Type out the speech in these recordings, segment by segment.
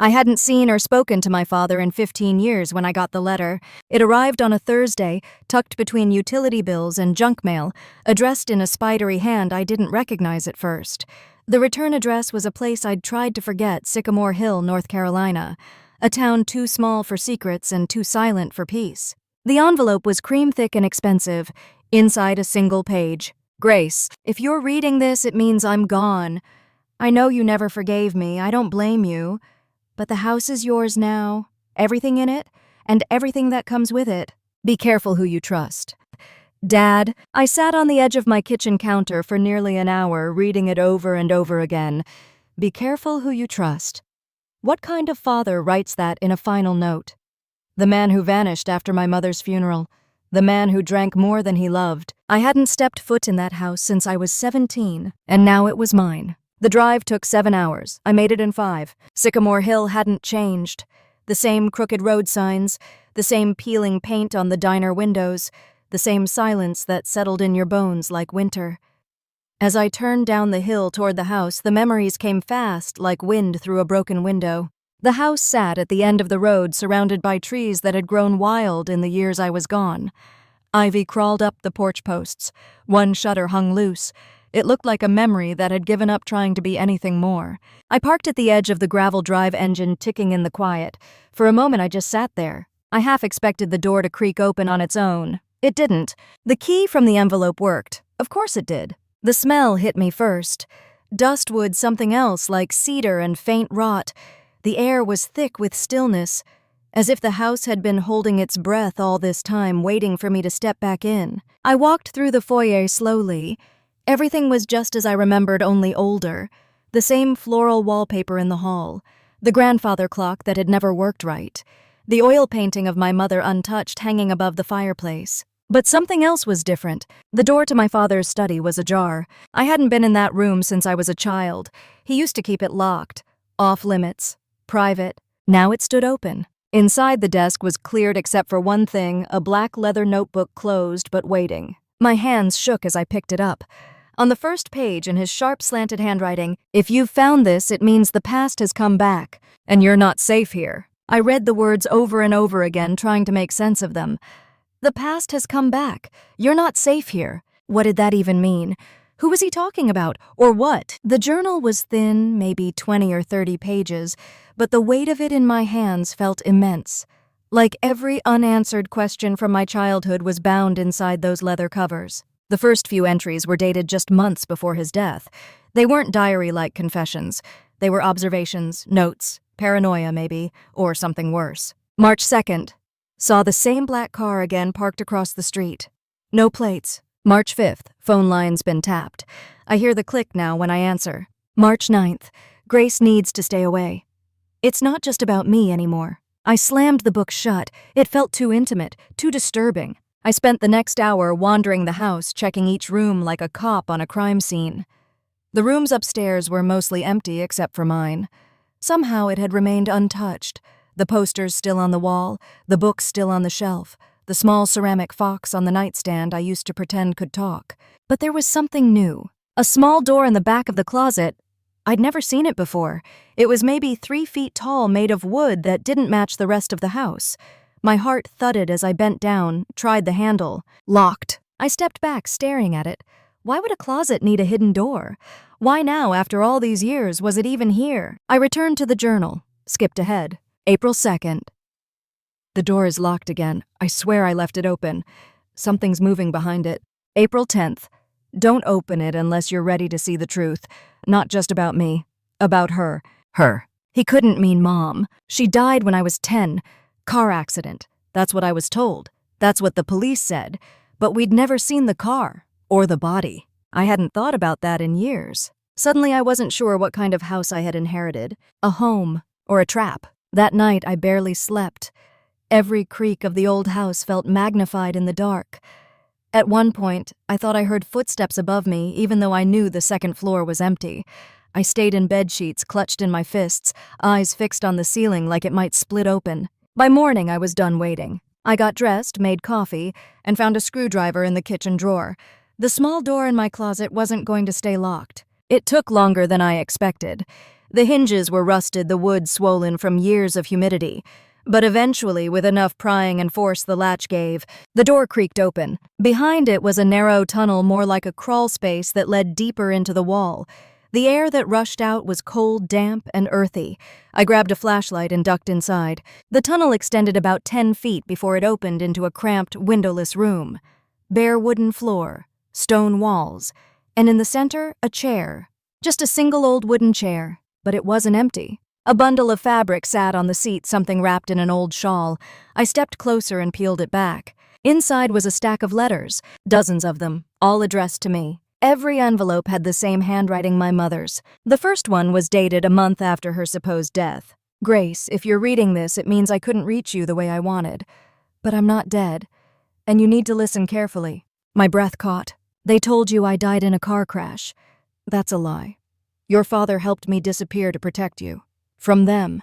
I hadn't seen or spoken to my father in 15 years when I got the letter. It arrived on a Thursday, tucked between utility bills and junk mail, addressed in a spidery hand I didn't recognize at first. The return address was a place I'd tried to forget, Sycamore Hill, North Carolina, a town too small for secrets and too silent for peace. The envelope was cream-thick and expensive, inside a single page. Grace, if you're reading this, it means I'm gone. I know you never forgave me, I don't blame you. But the house is yours now, everything in it, and everything that comes with it. Be careful who you trust. Dad, I sat on the edge of my kitchen counter for nearly an hour, reading it over and over again. Be careful who you trust. What kind of father writes that in a final note? The man who vanished after my mother's funeral. The man who drank more than he loved. I hadn't stepped foot in that house since I was 17, and now it was mine. The drive took 7 hours. I made it in 5. Sycamore Hill hadn't changed. The same crooked road signs, the same peeling paint on the diner windows, the same silence that settled in your bones like winter. As I turned down the hill toward the house, the memories came fast like wind through a broken window. The house sat at the end of the road, surrounded by trees that had grown wild in the years I was gone. Ivy crawled up the porch posts. One shutter hung loose. It looked like a memory that had given up trying to be anything more. I parked at the edge of the gravel drive, engine ticking in the quiet. For a moment I just sat there. I half expected the door to creak open on its own. It didn't. The key from the envelope worked. Of course it did. The smell hit me first. Dustwood, something else like cedar and faint rot. The air was thick with stillness, as if the house had been holding its breath all this time, waiting for me to step back in. I walked through the foyer slowly. Everything was just as I remembered, only older. The same floral wallpaper in the hall. The grandfather clock that had never worked right. The oil painting of my mother untouched hanging above the fireplace. But something else was different. The door to my father's study was ajar. I hadn't been in that room since I was a child. He used to keep it locked. Off limits. Private. Now it stood open. Inside the desk was cleared except for one thing, a black leather notebook closed but waiting. My hands shook as I picked it up. On the first page, in his sharp, slanted handwriting, "If you've found this, it means the past has come back, and you're not safe here." I read the words over and over again, trying to make sense of them. The past has come back. You're not safe here. What did that even mean? Who was he talking about, or what? The journal was thin, maybe 20 or 30 pages, but the weight of it in my hands felt immense. Like every unanswered question from my childhood was bound inside those leather covers. The first few entries were dated just months before his death. They weren't diary-like confessions. They were observations, notes, paranoia maybe, or something worse. March 2nd. Saw the same black car again parked across the street. No plates. March 5th. Phone line's been tapped. I hear the click now when I answer. March 9th. Grace needs to stay away. It's not just about me anymore. I slammed the book shut. It felt too intimate, too disturbing. I spent the next hour wandering the house, checking each room like a cop on a crime scene. The rooms upstairs were mostly empty except for mine. Somehow it had remained untouched. The posters still on the wall, the books still on the shelf, the small ceramic fox on the nightstand I used to pretend could talk. But there was something new. A small door in the back of the closet. I'd never seen it before. It was maybe 3 feet tall, made of wood that didn't match the rest of the house. My heart thudded as I bent down, tried the handle. Locked. I stepped back, staring at it. Why would a closet need a hidden door? Why now, after all these years, was it even here? I returned to the journal. Skipped ahead. April 2nd. The door is locked again. I swear I left it open. Something's moving behind it. April 10th. Don't open it unless you're ready to see the truth. Not just about me. About her. Her. He couldn't mean Mom. She died when I was 10. Car accident. That's what I was told. That's what the police said. But we'd never seen the car. Or the body. I hadn't thought about that in years. Suddenly I wasn't sure what kind of house I had inherited. A home. Or a trap. That night I barely slept. Every creak of the old house felt magnified in the dark. At one point, I thought I heard footsteps above me, even though I knew the second floor was empty. I stayed in bed sheets, clutched in my fists, eyes fixed on the ceiling like it might split open. By morning, I was done waiting. I got dressed, made coffee, and found a screwdriver in the kitchen drawer. The small door in my closet wasn't going to stay locked. It took longer than I expected. The hinges were rusted, the wood swollen from years of humidity. But eventually, with enough prying and force, the latch gave. The door creaked open. Behind it was a narrow tunnel, more like a crawl space that led deeper into the wall. The air that rushed out was cold, damp, and earthy. I grabbed a flashlight and ducked inside. The tunnel extended about 10 feet before it opened into a cramped, windowless room. Bare wooden floor, stone walls, and in the center, a chair. Just a single old wooden chair, but it wasn't empty. A bundle of fabric sat on the seat, something wrapped in an old shawl. I stepped closer and peeled it back. Inside was a stack of letters, dozens of them, all addressed to me. Every envelope had the same handwriting, my mother's. The first one was dated a month after her supposed death. Grace, if you're reading this, it means I couldn't reach you the way I wanted. But I'm not dead, and you need to listen carefully. My breath caught. They told you I died in a car crash. That's a lie. Your father helped me disappear to protect you. From them.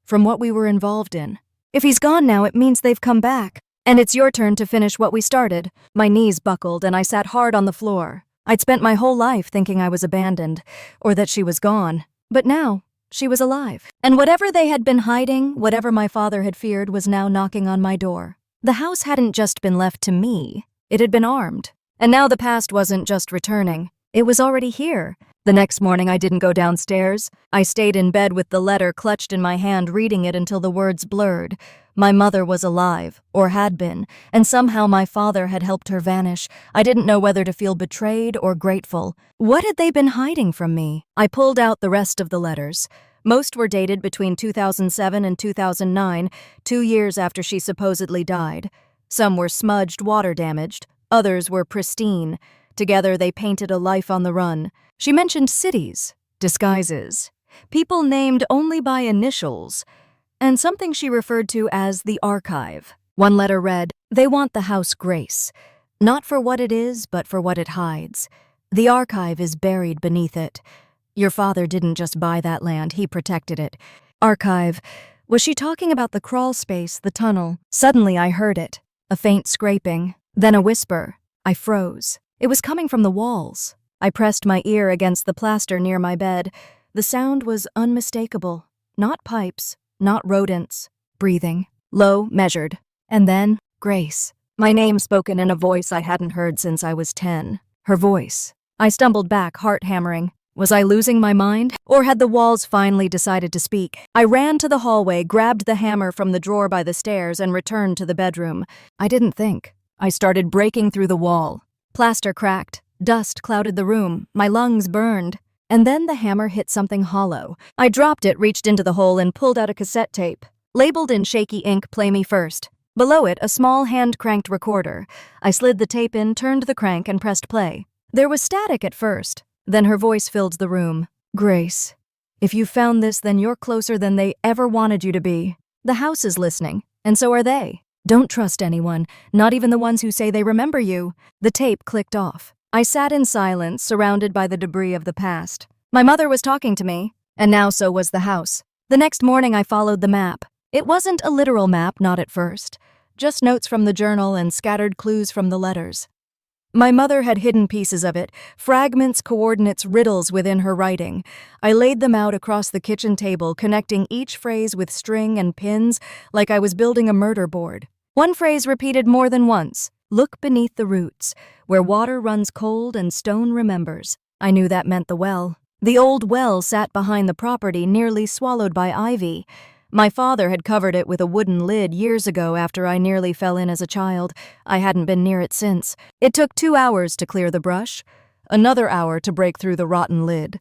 From what we were involved in. If he's gone now, it means they've come back. And it's your turn to finish what we started. My knees buckled and I sat hard on the floor. I'd spent my whole life thinking I was abandoned, or that she was gone. But now, she was alive. And whatever they had been hiding, whatever my father had feared, was now knocking on my door. The house hadn't just been left to me. It had been armed. And now the past wasn't just returning. It was already here. The next morning I didn't go downstairs. I stayed in bed with the letter clutched in my hand, reading it until the words blurred. My mother was alive, or had been, and somehow my father had helped her vanish. I didn't know whether to feel betrayed or grateful. What had they been hiding from me? I pulled out the rest of the letters. Most were dated between 2007 and 2009, 2 years after she supposedly died. Some were smudged, water-damaged. Others were pristine. Together they painted a life on the run. She mentioned cities, disguises, people named only by initials, and something she referred to as the archive. One letter read, "They want the house Grace, not for what it is, but for what it hides. The archive is buried beneath it. Your father didn't just buy that land, he protected it." Archive. Was she talking about the crawl space, the tunnel? Suddenly I heard it. A faint scraping, then a whisper. I froze. It was coming from the walls. I pressed my ear against the plaster near my bed. The sound was unmistakable. Not pipes, not rodents. Breathing. Low, measured. And then, Grace. My name spoken in a voice I hadn't heard since I was 10. Her voice. I stumbled back, heart hammering. Was I losing my mind? Or had the walls finally decided to speak? I ran to the hallway, grabbed the hammer from the drawer by the stairs, and returned to the bedroom. I didn't think. I started breaking through the wall. Plaster cracked. Dust clouded the room. My lungs burned. And then the hammer hit something hollow. I dropped it, reached into the hole, and pulled out a cassette tape. Labeled in shaky ink, "Play Me First." Below it, a small hand-cranked recorder. I slid the tape in, turned the crank, and pressed play. There was static at first. Then her voice filled the room. "Grace, if you found this, then you're closer than they ever wanted you to be. The house is listening, and so are they. Don't trust anyone, not even the ones who say they remember you." The tape clicked off. I sat in silence, surrounded by the debris of the past. My mother was talking to me, and now so was the house. The next morning I followed the map. It wasn't a literal map, not at first. Just notes from the journal and scattered clues from the letters. My mother had hidden pieces of it, fragments, coordinates, riddles within her writing. I laid them out across the kitchen table, connecting each phrase with string and pins like I was building a murder board. One phrase repeated more than once. "Look beneath the roots, where water runs cold and stone remembers." I knew that meant the well. The old well sat behind the property, nearly swallowed by ivy. My father had covered it with a wooden lid years ago after I nearly fell in as a child. I hadn't been near it since. It took 2 hours to clear the brush, another hour to break through the rotten lid.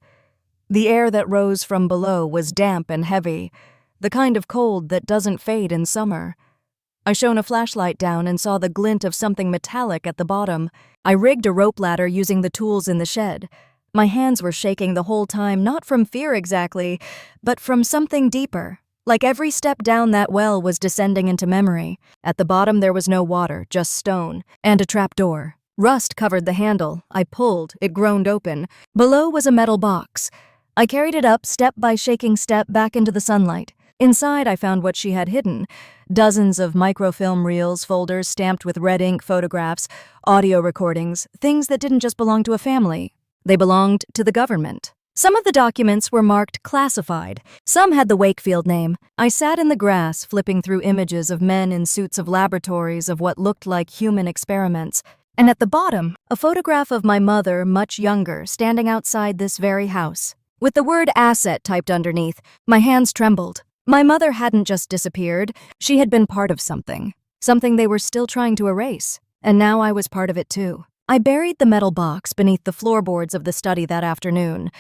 The air that rose from below was damp and heavy, the kind of cold that doesn't fade in summer. I shone a flashlight down and saw the glint of something metallic at the bottom. I rigged a rope ladder using the tools in the shed. My hands were shaking the whole time, not from fear exactly, but from something deeper. Like every step down that well was descending into memory. At the bottom there was no water, just stone, and a trapdoor. Rust covered the handle. I pulled, it groaned open. Below was a metal box. I carried it up, step by shaking step, back into the sunlight. Inside I found what she had hidden. Dozens of microfilm reels, folders stamped with red ink, photographs, audio recordings, things that didn't just belong to a family. They belonged to the government. Some of the documents were marked classified. Some had the Wakefield name. I sat in the grass, flipping through images of men in suits of laboratories of what looked like human experiments. And at the bottom, a photograph of my mother, much younger, standing outside this very house. With the word asset typed underneath, my hands trembled. My mother hadn't just disappeared. She had been part of something. Something they were still trying to erase. And now I was part of it too. I buried the metal box beneath the floorboards of the study that afternoon.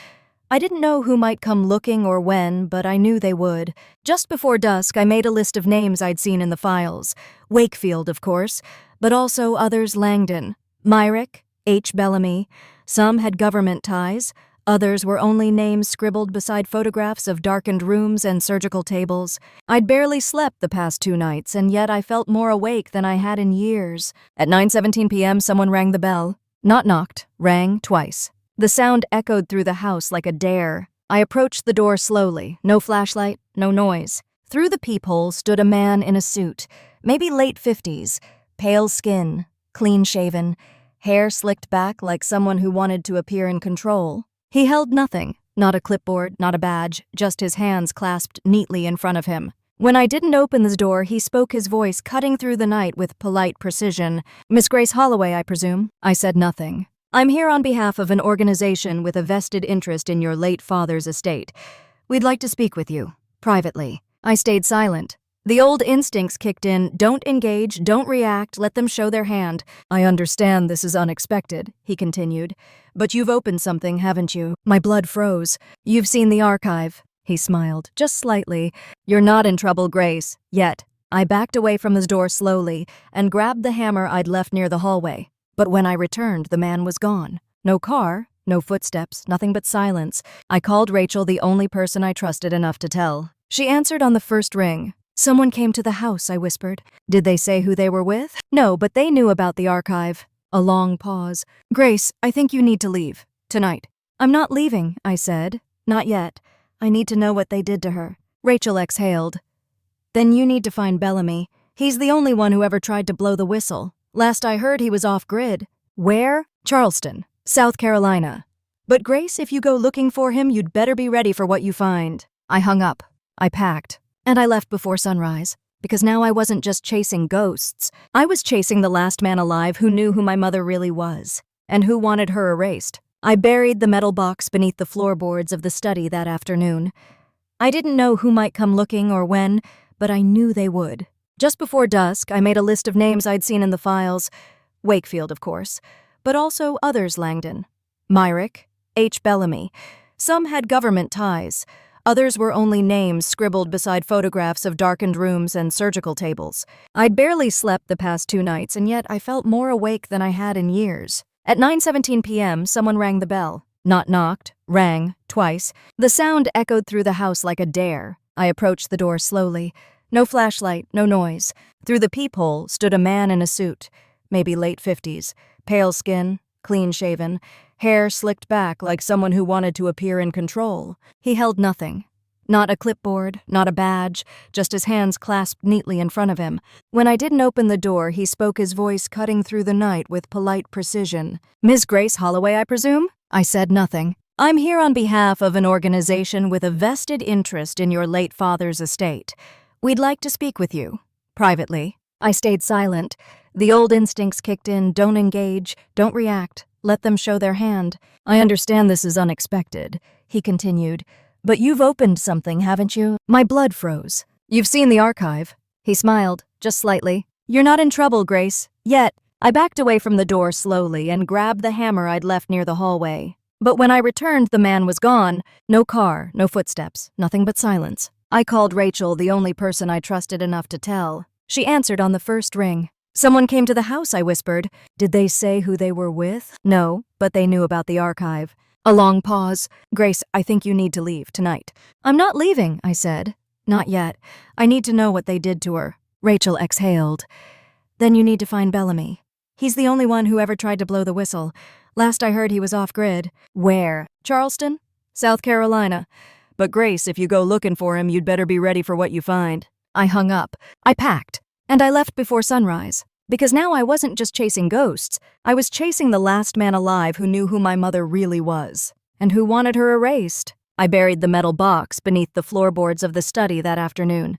I didn't know who might come looking or when, but I knew they would. Just before dusk, I made a list of names I'd seen in the files. Wakefield, of course, but also others Langdon, Myrick, H. Bellamy. Some had government ties. Others were only names scribbled beside photographs of darkened rooms and surgical tables. I'd barely slept the past 2 nights, and yet I felt more awake than I had in years. At 9:17 p.m., someone rang the bell. Not knocked, rang twice. The sound echoed through the house like a dare. I approached the door slowly. No flashlight, no noise. Through the peephole stood a man in a suit, maybe late 50s, pale skin, clean-shaven, hair slicked back like someone who wanted to appear in control. He held nothing, not a clipboard, not a badge, just his hands clasped neatly in front of him. When I didn't open the door, he spoke, his voice cutting through the night with polite precision. "Miss Grace Holloway, I presume?" I said nothing. "I'm here on behalf of an organization with a vested interest in your late father's estate. We'd like to speak with you, privately." I stayed silent. The old instincts kicked in. Don't engage, don't react, let them show their hand. "I understand this is unexpected," he continued, "but you've opened something, haven't you?" My blood froze. "You've seen the archive." He smiled, just slightly. "You're not in trouble, Grace, yet." I backed away from his door slowly and grabbed the hammer I'd left near the hallway. But when I returned, the man was gone. No car, no footsteps, nothing but silence. I called Rachel, the only person I trusted enough to tell. She answered on the first ring. "Someone came to the house," I whispered. "Did they say who they were with?" "No, but they knew about the archive." A long pause. "Grace, I think you need to leave. Tonight." "I'm not leaving," I said. "Not yet. I need to know what they did to her." Rachel exhaled. "Then you need to find Bellamy. He's the only one who ever tried to blow the whistle. Last I heard, he was off-grid." "Where?" "Charleston, South Carolina." "But Grace, if you go looking for him, you'd better be ready for what you find." I hung up. I packed. And I left before sunrise, because now I wasn't just chasing ghosts. I was chasing the last man alive who knew who my mother really was, and who wanted her erased. I buried the metal box beneath the floorboards of the study that afternoon. I didn't know who might come looking or when, but I knew they would. Just before dusk, I made a list of names I'd seen in the files. Wakefield, of course, but also others Langdon. Myrick, H. Bellamy. Some had government ties. Others were only names scribbled beside photographs of darkened rooms and surgical tables. I'd barely slept the past 2 nights, and yet I felt more awake than I had in years. At 9:17 p.m., someone rang the bell. Not knocked, rang, twice. The sound echoed through the house like a dare. I approached the door slowly. No flashlight, no noise. Through the peephole stood a man in a suit, maybe late 50s, pale skin, clean-shaven, hair slicked back like someone who wanted to appear in control. He held nothing. Not a clipboard, not a badge, just his hands clasped neatly in front of him. When I didn't open the door, he spoke, his voice cutting through the night with polite precision. "Miss Grace Holloway, I presume?" I said nothing. "I'm here on behalf of an organization with a vested interest in your late father's estate. We'd like to speak with you, privately." I stayed silent. The old instincts kicked in. Don't engage, don't react. Let them show their hand. "I understand this is unexpected," he continued, "but you've opened something, haven't you?" My blood froze. "You've seen the archive." He smiled, just slightly. "You're not in trouble, Grace, yet." I backed away from the door slowly and grabbed the hammer I'd left near the hallway. But when I returned, the man was gone. No car, no footsteps, nothing but silence. I called Rachel, the only person I trusted enough to tell. She answered on the first ring. "Someone came to the house," I whispered. "Did they say who they were with?" "No, but they knew about the archive." A long pause. "Grace, I think you need to leave tonight." "I'm not leaving," I said. "Not yet. I need to know what they did to her." Rachel exhaled. "Then you need to find Bellamy. He's the only one who ever tried to blow the whistle. Last I heard, he was off-grid." "Where?" "Charleston, South Carolina. But Grace, if you go looking for him, you'd better be ready for what you find." I hung up. I packed. And I left before sunrise. Because now I wasn't just chasing ghosts. I was chasing the last man alive who knew who my mother really was. and who wanted her erased. I buried the metal box beneath the floorboards of the study that afternoon.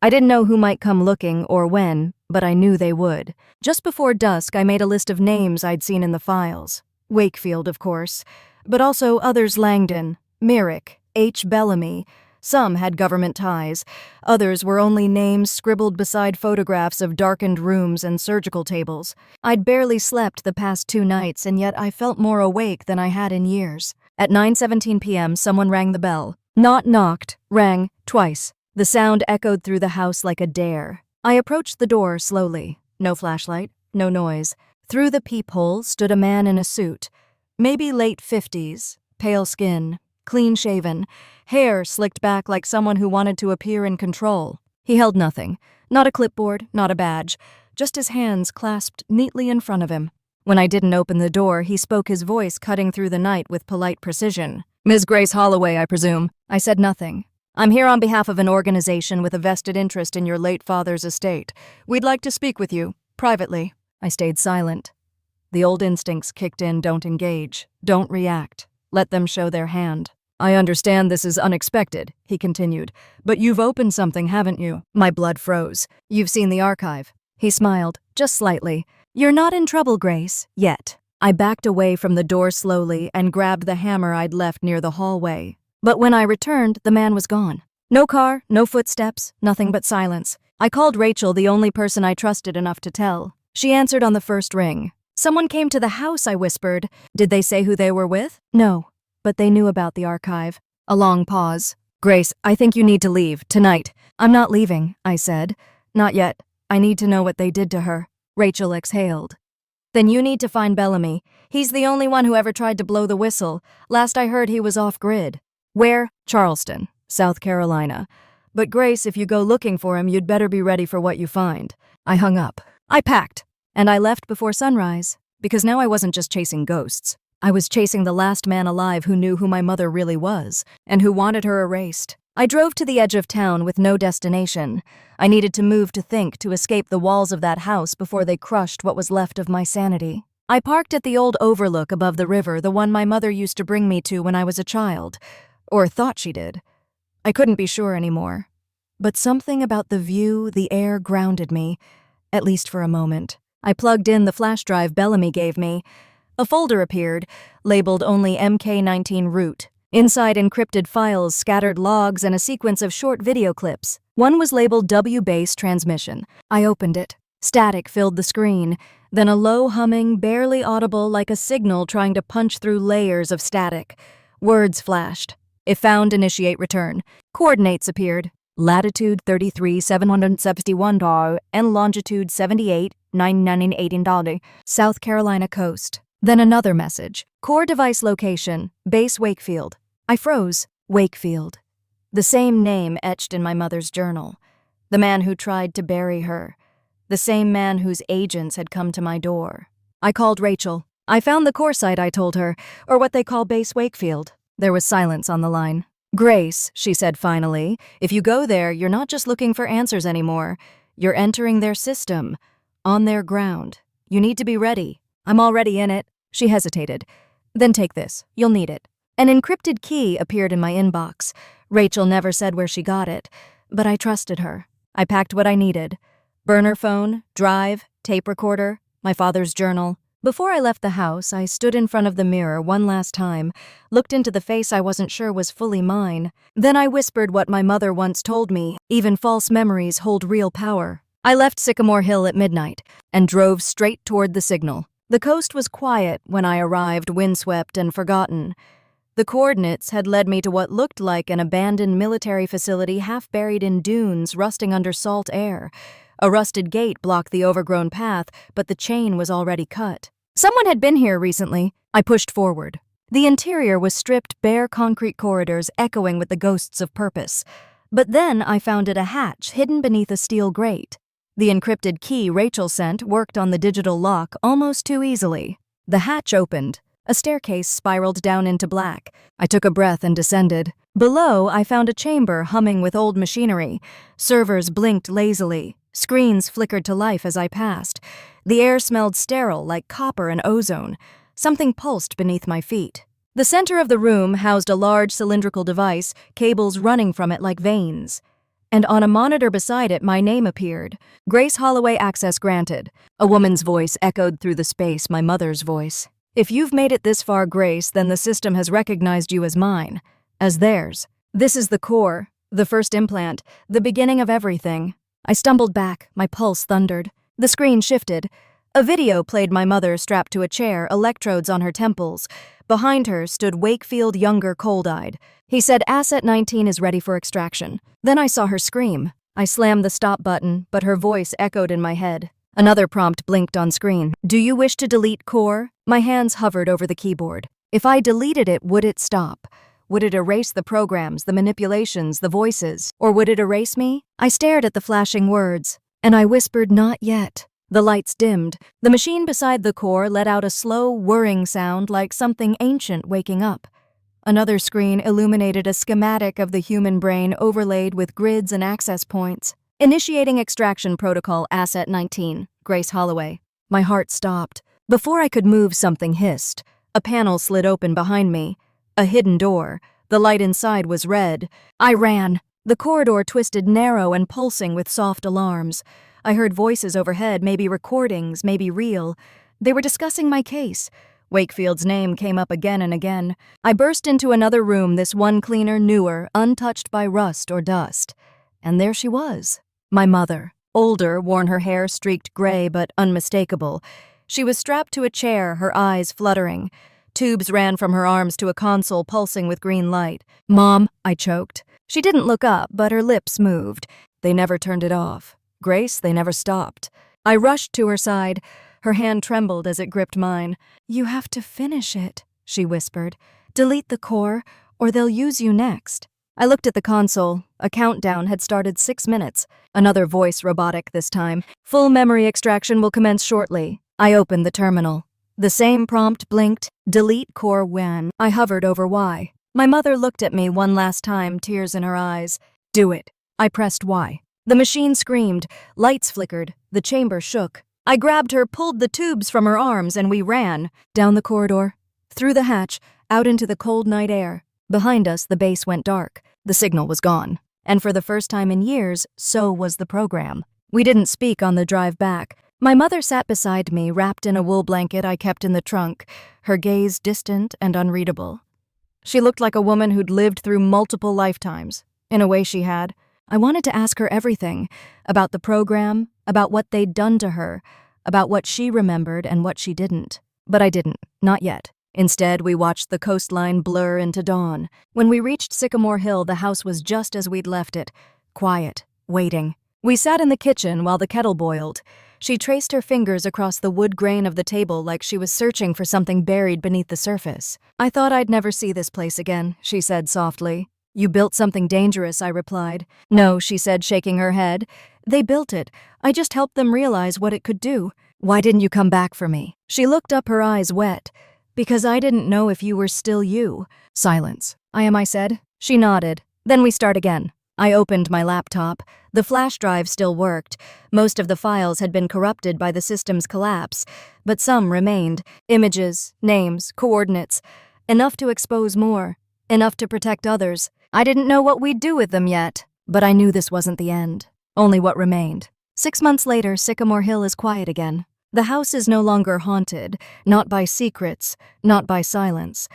I didn't know who might come looking or when, but I knew they would. Just before dusk, I made a list of names I'd seen in the files. Wakefield, of course, but also others: Langdon, Merrick, H. Bellamy. Some had government ties. Others were only names scribbled beside photographs of darkened rooms and surgical tables. I'd barely slept the past 2 nights, and yet I felt more awake than I had in years. At 9:17 p.m., someone rang the bell. Not knocked, rang twice. The sound echoed through the house like a dare. I approached the door slowly. No flashlight, no noise. Through the peephole stood a man in a suit. Maybe late 50s, pale skin, clean-shaven, hair slicked back like someone who wanted to appear in control. He held nothing. Not a clipboard, not a badge. Just his hands clasped neatly in front of him. When I didn't open the door, he spoke, his voice cutting through the night with polite precision. "Ms. Grace Holloway, I presume." I said nothing. "I'm here on behalf of an organization with a vested interest in your late father's estate. We'd like to speak with you, privately." I stayed silent. The old instincts kicked in: don't engage, don't react, let them show their hand. "I understand this is unexpected," he continued, "but you've opened something, haven't you?" My blood froze. "You've seen the archive." He smiled, just slightly. "You're not in trouble, Grace, yet." I backed away from the door slowly and grabbed the hammer I'd left near the hallway. But when I returned, the man was gone. No car, no footsteps, nothing but silence. I called Rachel, the only person I trusted enough to tell. She answered on the first ring. "Someone came to the house," I whispered. "Did they say who they were with?" "No, but they knew about the archive." A long pause. "Grace, I think you need to leave, tonight." "I'm not leaving," I said. "Not yet. I need to know what they did to her." Rachel exhaled. "Then you need to find Bellamy. He's the only one who ever tried to blow the whistle. Last I heard, he was off-grid." "Where?" "Charleston, South Carolina. But Grace, if you go looking for him, you'd better be ready for what you find." I hung up. I packed. And I left before sunrise. Because now I wasn't just chasing ghosts. I was chasing the last man alive who knew who my mother really was, and who wanted her erased. I drove to the edge of town with no destination. I needed to move to think, to escape the walls of that house before they crushed what was left of my sanity. I parked at the old overlook above the river, the one my mother used to bring me to when I was a child. Or thought she did. I couldn't be sure anymore. But something about the view, the air, grounded me, at least for a moment. I plugged in the flash drive Bellamy gave me. A folder appeared, labeled only MK19 root. Inside, encrypted files, scattered logs, and a sequence of short video clips. One was labeled W-base transmission. I opened it. Static filled the screen, then a low humming, barely audible, like a signal trying to punch through layers of static. Words flashed. If found, initiate return. Coordinates appeared. Latitude 33,771 and longitude 78,918, South Carolina coast. Then another message. Core device location, base Wakefield. I froze. Wakefield. The same name etched in my mother's journal. The man who tried to bury her. The same man whose agents had come to my door. I called Rachel. "I found the core site," I told her, "or what they call base Wakefield." There was silence on the line. "Grace," she said finally, "if you go there, you're not just looking for answers anymore. You're entering their system, on their ground. You need to be ready." "I'm already in it." She hesitated. "Then take this. You'll need it." An encrypted key appeared in my inbox. Rachel never said where she got it, but I trusted her. I packed what I needed. Burner phone, drive, tape recorder, my father's journal. Before I left the house, I stood in front of the mirror one last time, looked into the face I wasn't sure was fully mine. Then I whispered what my mother once told me: even false memories hold real power. I left Sycamore Hill at midnight and drove straight toward the signal. The coast was quiet when I arrived, windswept and forgotten. The coordinates had led me to what looked like an abandoned military facility half buried in dunes, rusting under salt air. A rusted gate blocked the overgrown path, but the chain was already cut. Someone had been here recently. I pushed forward. The interior was stripped, bare concrete corridors echoing with the ghosts of purpose. But then I found it a hatch hidden beneath a steel grate. The encrypted key Rachel sent worked on the digital lock almost too easily. The hatch opened. A staircase spiraled down into black. I took a breath and descended. Below, I found a chamber humming with old machinery. Servers blinked lazily. Screens flickered to life as I passed. The air smelled sterile, like copper and ozone. Something pulsed beneath my feet. The center of the room housed a large cylindrical device, cables running from it like veins. And on a monitor beside it, my name appeared. Grace Holloway, access granted. A woman's voice echoed through the space, my mother's voice. If you've made it this far, Grace, then the system has recognized you as mine, as theirs. This is the core, the first implant, the beginning of everything. I stumbled back, my pulse thundered. The screen shifted. A video played my mother strapped to a chair, electrodes on her temples. Behind her stood Wakefield, younger, cold-eyed. He said, Asset 19 is ready for extraction. Then I saw her scream. I slammed the stop button, but her voice echoed in my head. Another prompt blinked on screen. Do you wish to delete core? My hands hovered over the keyboard. If I deleted it, would it stop? Would it erase the programs, the manipulations, the voices? Or would it erase me? I stared at the flashing words, and I whispered, not yet. The lights dimmed. The machine beside the core let out a slow, whirring sound like something ancient waking up. Another screen illuminated a schematic of the human brain overlaid with grids and access points. Initiating extraction protocol, Asset 19, Grace Holloway. My heart stopped. Before I could move, something hissed. A panel slid open behind me. A hidden door. The light inside was red. I ran. The corridor twisted narrow and pulsing with soft alarms. I heard voices overhead, maybe recordings, maybe real. They were discussing my case. Wakefield's name came up again and again. I burst into another room, this one cleaner, newer, untouched by rust or dust. And there she was. My mother. Older, worn, her hair streaked gray but unmistakable. She was strapped to a chair, her eyes fluttering. Tubes ran from her arms to a console pulsing with green light. Mom, I choked. She didn't look up, but her lips moved. They never turned it off. Grace, they never stopped. I rushed to her side. Her hand trembled as it gripped mine. You have to finish it, she whispered. Delete the core, or they'll use you next. I looked at the console. A countdown had started 6 minutes. Another voice, robotic this time. Full memory extraction will commence shortly. I opened the terminal. The same prompt blinked. Delete core when. I hovered over Y. My mother looked at me one last time, tears in her eyes. Do it. I pressed Y. The machine screamed. Lights flickered. The chamber shook. I grabbed her, pulled the tubes from her arms, and we ran. Down the corridor. Through the hatch. Out into the cold night air. Behind us, the base went dark. The signal was gone. And for the first time in years, so was the program. We didn't speak on the drive back. My mother sat beside me, wrapped in a wool blanket I kept in the trunk, her gaze distant and unreadable. She looked like a woman who'd lived through multiple lifetimes. In a way she had. I wanted to ask her everything, about the program, about what they'd done to her, about what she remembered and what she didn't. But I didn't, not yet. Instead, we watched the coastline blur into dawn. When we reached Sycamore Hill, the house was just as we'd left it, quiet, waiting. We sat in the kitchen while the kettle boiled. She traced her fingers across the wood grain of the table like she was searching for something buried beneath the surface. I thought I'd never see this place again, she said softly. You built something dangerous, I replied. No, she said, shaking her head. They built it. I just helped them realize what it could do. Why didn't you come back for me? She looked up, her eyes wet. Because I didn't know if you were still you. Silence. I am, I said. She nodded. Then we start again. I opened my laptop. The flash drive still worked. Most of the files had been corrupted by the system's collapse, but some remained. Images, names, coordinates. Enough to expose more. Enough to protect others. I didn't know what we'd do with them yet, but I knew this wasn't the end. Only what remained. 6 months later, Sycamore Hill is quiet again. The house is no longer haunted, not by secrets, not by silence.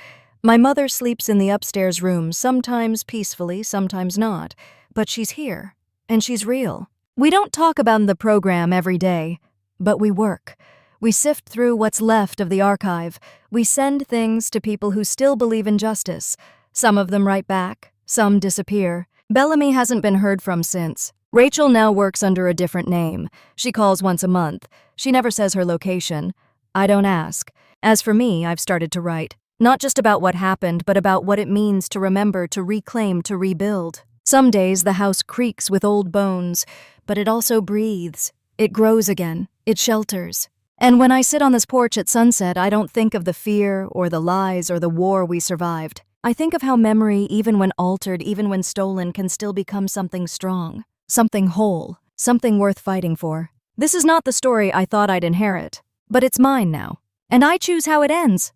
My mother sleeps in the upstairs room, sometimes peacefully, sometimes not, but she's here, and she's real. We don't talk about the program every day, but we work. We sift through what's left of the archive. We send things to people who still believe in justice. Some of them write back, some disappear. Bellamy hasn't been heard from since. Rachel now works under a different name. She calls once a month. She never says her location. I don't ask. As for me, I've started to write. Not just about what happened, but about what it means to remember, to reclaim, to rebuild. Some days the house creaks with old bones, but it also breathes. It grows again. It shelters. And when I sit on this porch at sunset, I don't think of the fear or the lies or the war we survived. I think of how memory, even when altered, even when stolen, can still become something strong, something whole, something worth fighting for. This is not the story I thought I'd inherit, but it's mine now. And I choose how it ends.